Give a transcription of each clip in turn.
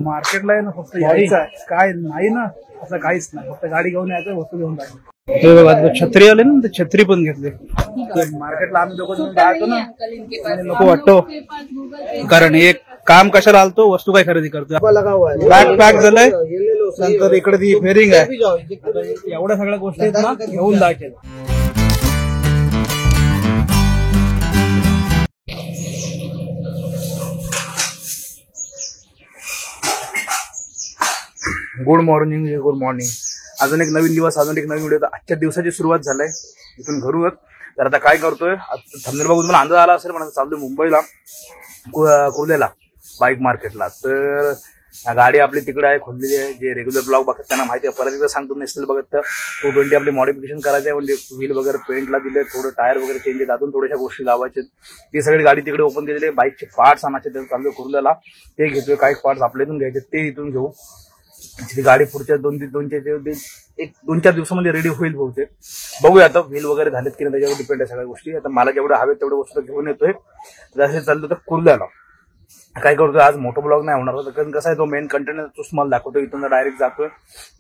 मार्केटला आहे ना फक्त यायचं आहे, काय नाही ना असं काहीच नाही, फक्त गाडी घेऊन यायचं, वस्तू घेऊन जायचं। हे बघा छत्री आले ना, ते छत्री पण घेतले। मार्केटला आम्ही दोघं जायचो ना, नको वाटतो, कारण एक काम कशाला आलतो, वस्तू काय खरेदी करतो। बॅग पॅक झालंय, नंतर इकडे ती फेरिंग आहे, एवढ्या सगळ्या गोष्टी आहेत ना घेऊन जायच्या। Good morning, good morning. अजून एक नवीन दिवस, अजून एक नवीन व्हिडिओ। आजच्या दिवसाची सुरुवात झालाय इथून घरूनच। तर आता काय करतोय, थंबनेल बघून मला अंदाज आला असेल, म्हणून चाललोय मुंबईला कुर्ल्याला बाईक मार्केटला। तर गाडी आपली तिकडे आहे, खोललेली आहे। जे रेग्युलर ब्लॉग बघतात त्यांना माहिती आहे, परत एकदा सांगतो, नेक्स्ट बघत तर 220 आपली मॉडिफिकेशन करायचं आहे, म्हणजे व्हील वगैरे पेंटला दिले, थोडं टायर वगैरे चेंज आहेत, अजून थोड्याशा गोष्टी लावायचे। ती सगळी गाडी तिकडे ओपन केलेली आहे। बाईकचे पार्ट्स आणायचे, ते चाललोय कुर्ल्याला, ते घेतोय। काही पार्ट्स आपल्या इथून घ्यायचे, ते इथून घेऊ। ती गाडी पुढच्या 2-4 दिवसामध्ये रेडी होईल बहुतेक, बघूया आता व्हील वगैरे झालेत की नाही, त्याच्यावर डिपेंड आहे सगळ्या गोष्टी। आता मला जेवढे हवेत तेवढे वस्तू घेऊन येतोय, जसे चाललो तर कुर्ल्याला। काय करतोय, आज मोठा ब्लॉग नाही होणार, कारण कसं आहे, तो मेन कंटेंट तोच मला दाखवतो। इथून डायरेक्ट जातोय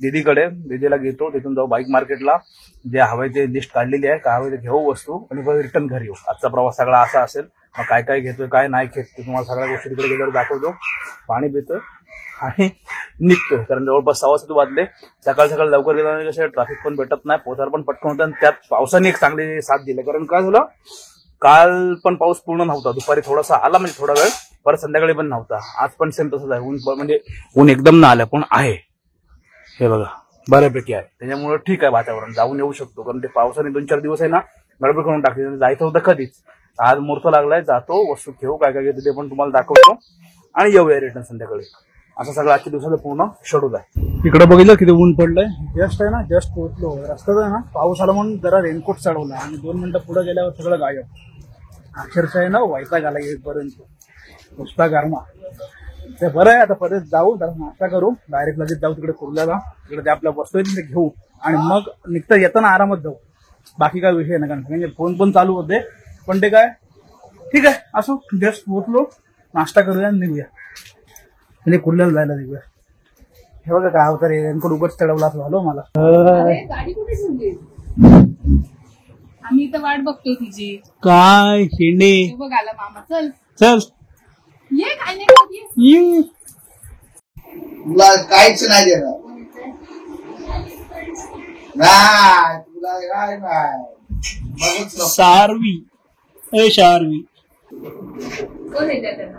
दीदीकडे, दीदीला घेतो, तिथून जाऊ बाईक मार्केटला, जे हवे ते लिस्ट काढलेली आहे, काय हवे ते घेऊ वस्तू, आणि परत रिटर्न घरी येऊ। आजचा प्रवास सगळा असा असेल, मग काय काय घेतोय काय नाही घेत ते तुम्हाला सगळ्या गोष्टी तिकडे गेल्यावर दाखवतो। पाणी पितोय आणि निघतोय, कारण जवळपास 6:15 वाजले। सकाळ सकाळ लवकर गेल्याने कसं ट्रॅफिक पण भेटत नाही, पोहोचायला पण पटकन होतं, आणि त्यात पावसाने एक चांगली साथ दिली। कारण काय झालं, काल पण पाऊस पूर्ण नव्हता, दुपारी थोडासा आला, म्हणजे थोडा वेळ, परत संध्याकाळी पण नव्हता। आज पण सेम तसंच आहे, ऊन म्हणजे ऊन एकदम ना आलं, पण आहे हे बघा बऱ्यापैकी आहे, त्याच्यामुळे ठीक आहे वातावरण, जाऊन येऊ शकतो। कारण ते पावसाने 2-4 दिवस आहे ना गडबड करून टाकली, जायचं होतं कधीच। आज मुहूर्त लागलाय, जातो, वस्तू घेऊ, काय काय घेतो ते पण तुम्हाला दाखवतो, आणि येऊया रिटर्न संध्याकाळी। असं सगळं आजच्या दिवसाचं पूर्ण शेड्यूल आहे। इकडे बघितलं किती ऊन पडलंय, जस्ट आहे ना, जस्ट पोहोचलो रस्त्यात आहे ना, पाऊस आला म्हणून जरा रेनकोट चढवला, आणि 2 मिनिटं पुढे गेल्यावर सगळं गायब। अक्षरशः आहे ना वैताग आला येईपर्यंत, नुसता गरमा। ते बरं आहे, आता परत जाऊ, जरा नाश्ता करू, डायरेक्ट लगेच जाऊ तिकडे कुर्ल्याला, तिकडे आपल्या वस्तू आहेत ते घेऊ, आणि मग निघता येताना आरामात जाऊ। बाकी काय विषय नाही, कारण फोन पण चालू होते, पण ते काय ठीक आहे, असो, जस्ट पोहोचलो, नाश्ता करूया आणि निघूया, म्हणजे कुर्ल्याला जायला निघूया। हे बघा काय होतं रे, रेनकोट उगाच चढवला असं झालो मला। गाडी कुठे ठेवली? आम्ही इथं वाट बघतोय तुझी। काय शेंडे बघ आला मामा, चल चल ये, काय नाही तुला काहीच नाही देणार, नाही तुला काय नाही, बघच नको। शार्वी, ए शार्वी, कोण येते त्यांना?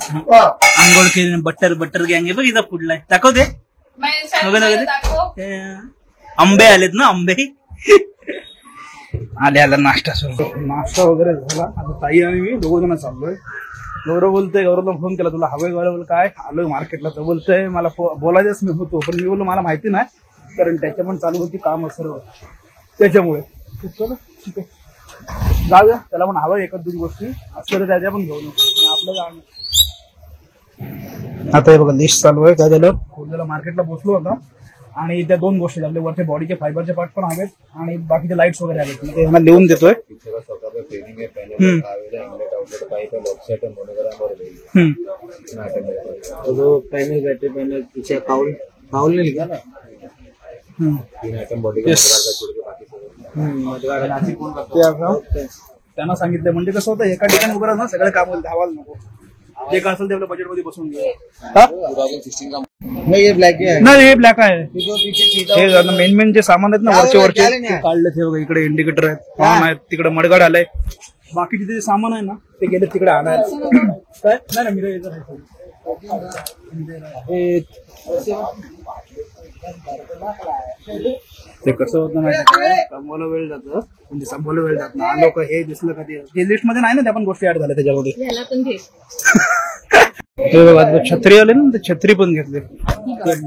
आंघोळ केली, बटर बटर गँग आहे बघ, इथं पुढलाय, दाखवते आंबे आलेत ना, आंबे आले, आला नाश्ता सुरू, नाश्ता वगैरे झाला। आता ताई आणि मी 2 जण चाललोय। गौरव बोलतोय, गौरवला फोन केला, तुला हवंय गौरव, काय आलोय मार्केटला, तर बोलतोय मला बोलायचंच मी होतो, पण मी बोललो मला माहिती नाही, कारण त्याच्या पण चालू होती काम सर्व, त्याच्यामुळे चलो ठीक आहे जाऊया। त्याला पण हवंय 1-2 गोष्टी असल्या तर त्याच्या पण घेऊन आपलं जाणं। आता हे बघा लिस्ट चालू आहे, काय झालं, कुर्ल्याला मार्केटला पोहोचलो होता, आणि त्या 2 गोष्टी आपले वरचे बॉडीचे फायबरचे पार्ट पण हवेत, आणि बाकीचे लाईट्स वगैरे हवेत, ते मला लिहून देतोय। पैनल बैटरी पैनल पीछे काउल नहीं लिखा ना, 3 आइटम बॉडी का त्यांना सांगितलं, म्हणजे कसं होतं, एका ठिकाणी उभं राहणं सगळं काम धावायला नको, जे काय असेल ते आपल्या बजेट मध्ये बसून घेऊ। नहीं ये ब्लैक है, नाही हे ब्लॅक आहे, मेन मेन जे सामान आहेत ना वरचे काढले, ते बघा इकडे इंडिकेटर आहेत, फॉर्म आहेत, तिकडे मडगाड आलाय, बाकीचे जे सामान आहे ना ते गेले तिकडे आणायला। काय नाही मी ते कसं होतं माहिती काय, संपवलं वेळ जातं, म्हणजे संपवलं वेळ जात ना, लोक हे दिसलं का ते लिस्ट मध्ये नाही ना, त्या पण गोष्टी ऍड झाल्या त्याच्यामध्ये। ह्याला पण घे, हे बघा छत्री आले ना, ते छत्री पण घेतले।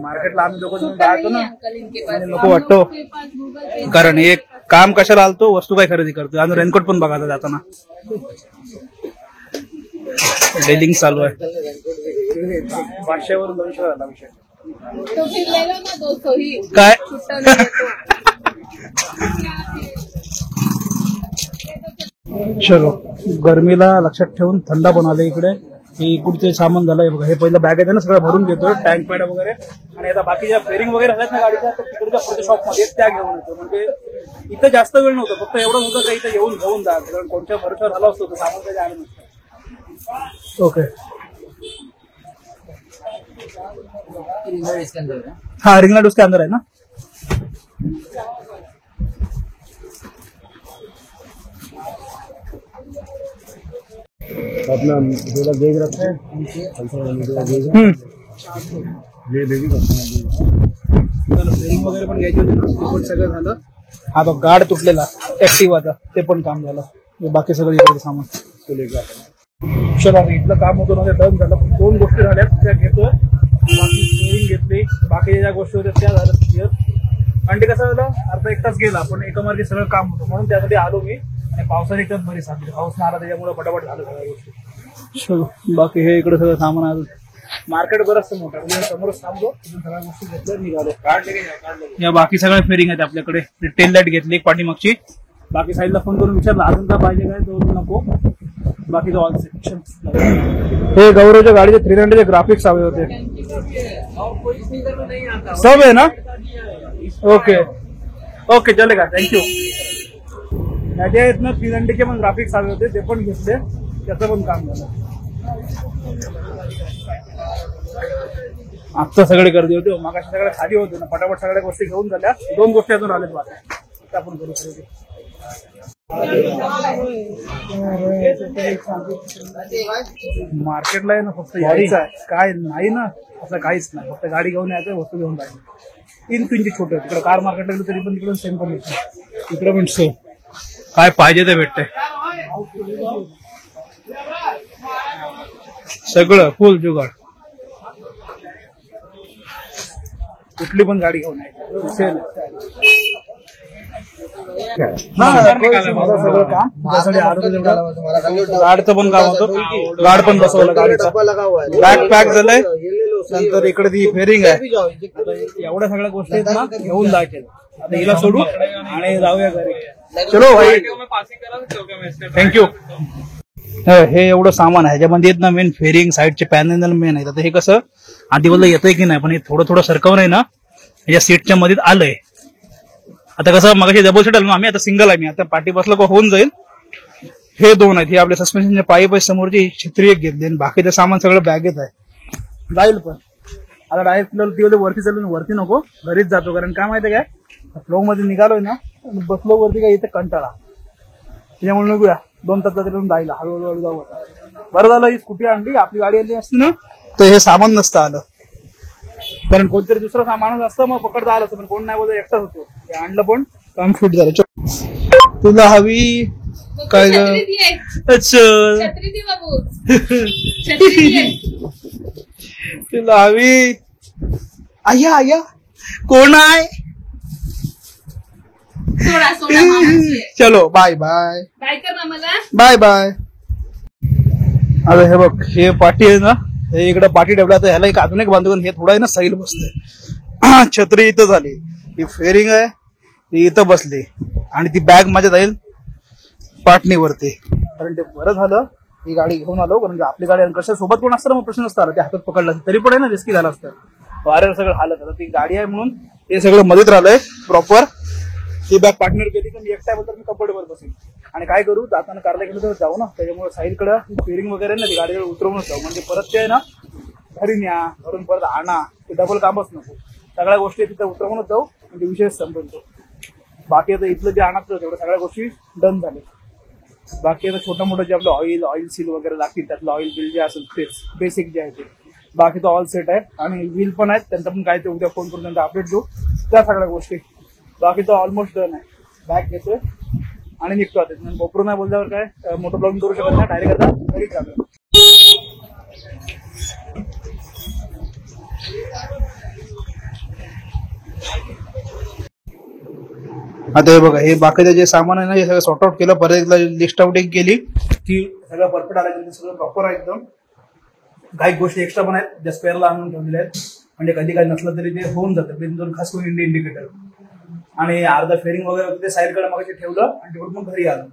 मार्केटला आम्ही दोघं जायचो ना, नको वाटतो, कारण एक काम कशाला आलतो, वस्तू काय खरेदी करतो, आणि रेनकोट पण बघायला जाताना। डेलिंग चालू आहे, 500 वरून 200 झाला विषय। तो फिरलेला ना दोस्तो ही काय चलो गरमीला लक्षात ठेवून थंड पण आलं इकडे. हे इकडचे सामान झालं बघा. हे पहिलं बॅग आहे ना सगळं भरून घेतो, टँक पॅड वगैरे. आणि आता बाकीच्या फेरिंग वगैरे झाल्यात ना गाडीच्या, तर तिकडच्या पुढच्या शॉपमध्ये त्या घेऊन येतो. म्हणजे इथं जास्त वेळ नव्हतं, फक्त एवढं होतं का इथं येऊन घेऊन जा, कारण कोणत्या भरोशावर झाला असतो तर सामान काही आलं नसतं. ओके हाँ रिंगनाट उसके अंदर है ना. अपना थोड़ा गेज रखते हैं फेरिंग वगैरे पण घ्यायची होती ना, ते पण सगळं झालं. हा तो गार्ड तुटलेला ऍक्टिव्हाचा, ते पण काम झालं. बाकी सगळं इकडे सामान चला इथलं काम होतं ना, ते डन झालं. पण 2 गोष्टी झाल्यात त्या घेतोय. बाकी फेरिंग घेतली, बाकी ज्या गोष्टी होत्या त्या झाल्या क्लिअर. आणि ते कसं झालं, अर्धा 1 तास गेला पण एका मार्गी सगळं काम होतं, म्हणून त्यासाठी आलो मी. आणि पावसाने एकच बरी सांगली, पाऊस नाही आला त्याच्यामुळे फटाफट झालं सगळ्या गोष्टी. चलो बाकी हे इकडे सगळं सामान आलं. मार्केट बरंच मोठं आहे, समोरच थांबलो, सगळ्या गोष्टी घेतल्या निघालो. या बाकी सगळ्या फेरिंग आहेत आपल्याकडे. टेल लाईट घेतली एक पाठीमागची. बाकी साईडला फोन करून विचारलं अजून काय पाहिजे काय, तो नको. बाकी ऑल सेक्शन. हे गौरवच्या गाडीचे 300 ग्राफिक्स हवे होते. सब आहे ना. ओके ओके चलेगा, थँक्यू. त्याच्या आहेत ना 300चे पण ग्राफिक्स हवे होते, ते पण घेतले, त्याचं पण काम झालं. आजचं सगळे गर्दी होते, मग अशा सगळ्या खाली होते ना, पटापट सगळ्या गोष्टी घेऊन झाल्या. 2 गोष्टी अजून आल्यात बाकी, त्या आपण करू खरेदी. मार्केटला आहे ना फक्त यायचं आहे, काय नाही ना असं काहीच नाही. फक्त गाडी घेऊन यायचं, वस्तू घेऊन जायचं. 3 पिंची छोटे तिकडे कार मार्केटला गेलो तरी पण तिकडून सेम पण येत, इकडे पण सेम. काय पाहिजे ते भेटते सगळं, फुल जुगाड. कुठली पण गाडी घेऊन यायची. सगळं काम त्यासाठी गाडचं पण काम होतं. गाड पण बसवलं, गाडीचं बॅग पॅक झालंय. नंतर इकडे ती फेरिंग आहे. एवढ्या सगळ्या गोष्टी आहेत ना, घेऊन जायचे. आता हिला सोडू आणि जाऊया घरी. चलो भाई, थँक्यू. हे एवढं सामान आहे, ह्याच्यामध्ये येत ना मेन फेरिंग, साईडचे पॅनल मेन आहेत. आता हे कसं आधी बोललं येतंय की नाही, पण हे थोडं थोडं सरकवून आहे ना या सीटच्या मध्ये आलंय. आता कसं मगाशी डबल सीट आलो ना आम्ही, आता सिंगल आहे मी. आता पाठी बसलं का होऊन जाईल. हे 2 आहेत. हे आपले सस्पेन्शनचे पाईप आहे, समोरची छत्री एक घेतली. आणि बाकीचं सामान सगळं बॅगेत आहे, जाईल. पण आता डायरेक्ट ती वरती चालून वरती नको, घरीच जातो. कारण काय माहितीये काय, फ्लो मध्ये निघालोय ना, बसलो वरती काय इथे कंटाळा, त्याच्यामुळे नको 2 तास जाते जायला. हळूहळू जाऊ. बरं झालं ही स्कूटी आणली, आपली गाडी आणली असती ना तर हे सामान नसतं आलं. कारण कोणतरी दुसरं सामानच असतं, मग पकडता आलं असतं. पण कोण नाही बोलतो, एकटाच होतो. हे आणलं पण काम फिट झालं. तुला हवी काय ग? अच्छा तुला हवी. आया आया कोण आहे? चलो बाय बाय बाय बाय. आता हे बघ, हे पाठी आहे ना, हे इकडे पाठी ठेवला. तर ह्याला एक अजून एक बांधून हे थोडा आहे ना सैल बसते. छत्री इथं झाली, ही फेरिंग आहे ती इथं बसली. आणि ती बॅग माझ्या जाईल पाटणीवरती. कारण ते बरं झालं ही गाडी घेऊन आलो, कारण आपली गाडी कसं सोबत कोण असतं मग प्रश्न नसता. ते हातात पकडला तरी पण आहे ना रिस्की झालं असतं. वाऱ्यावर सगळं हालत. आता ती गाडी आहे म्हणून हे सगळं मदत राहिलंय प्रॉपर. ती बॅग पार्टनर केली तर मी एकटा बद्दल मी कम्फर्टेबल बसेल. आणि काय करू, जाताना कारला गेलो तर जाऊ ना, त्याच्यामुळे साईडकडे फेरिंग वगैरे ना ती गाडीवर उतरवूनच जाऊ. म्हणजे परत ते आहे ना घरी न्या, घरून परत आणा, ते डबल कामच नको. सगळ्या गोष्टी तिथं उतरवूनच जाऊ, म्हणजे विषय संपतो. बाकी आता इथलं जे आणायचं तेवढ्या सगळ्या गोष्टी डन झाल्या. बाकी आता छोटं मोठं जे आपलं ऑइल सील वगैरे लागतील, त्यातलं ऑइल बिल जे असेल तेच बेसिक जे आहे ते. बाकी तो ऑल सेट आहे. आणि व्हील पण आहेत, त्यांचा पण काय ते उद्या फोन करून त्यांचा अपडेट देऊ, त्या सगळ्या गोष्टी. बाकी तो ऑलमोस्ट डन आहे. बॅग घेतोय आणि निघतो. आता गोप्रो नाही बोलल्यावर काय मोठं ब्लॉगिंग करू शकत नाही, डायरेक्ट आता घरी चालू. आता हे बघा, हे बाकीचं जे सामान आहे ना हे सगळं सॉर्ट आउट केलं. परत एकदा लिस्ट आउटिंग केली की सगळं परफेक्ट आलं, सगळं प्रॉपर आहे एकदम. काही गोष्टी एक्स्ट्रा पण आहेत ज्या स्पेअरला आणून ठेवलेल्या आहेत, म्हणजे कधी काही नसलं तरी ते होऊन जातं. बिंदून खास करून इंडिकेटर आणि अर्धा फेरिंग वगैरे होते ते साईडकडे मग ठेवलं आणि तिकडून मग घरी आलो.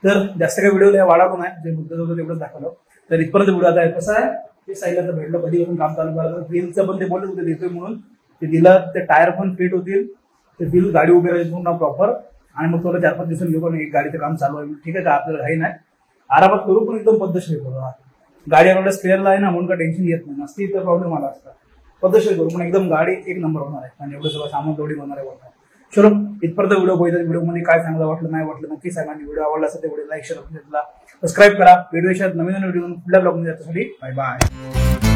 तर जास्त काही व्हिडिओ वाढवतो नाही, जे मुद्दा होतं तेवढंच दाखवलं. तर इथपर्यंत व्हिडिओ आता आहे. कसं आहे ते साईडला तर भेटलं, कधीपासून काम चालू करायचं. व्हीलचं पण ते बोलत होते देतोय म्हणून, ते दिलं. ते टायर पण फिट होतील, ते व्हील गाडी उभी राहील पूर्ण प्रॉपर. आणि मग थोडं 4-5 दिवसांनी घेऊ. पण एक गाडीचं काम चालू आहे, ठीक आहे का, आपल्याला घाई नाही, आरामात करू, पण एकदम पद्धतशीर करू. गाडी आपल्याला स्पेअरला आहे ना, म्हणून का टेन्शन येत नाही. नसती तर प्रॉब्लेम आला असता. पद्धतशीर करू, पण एकदम गाडी एक नंबर होणार आहे. आणि एवढं सगळं सामान तेवढी होणार आहे. चलो, इथपर्यंत व्हिडिओ बघितला. व्हिडिओमध्ये काय चांगलं वाटलं नाही वाटलं नक्की सांगा. व्हिडिओ आवडला असेल तर व्हिडिओ लाईक शेअर सबस्क्राईब करा. व्हिडिओ नवीन व्हिडिओ पुढल्या ब्लॉगमध्ये जाण्यासाठी बाय बाय.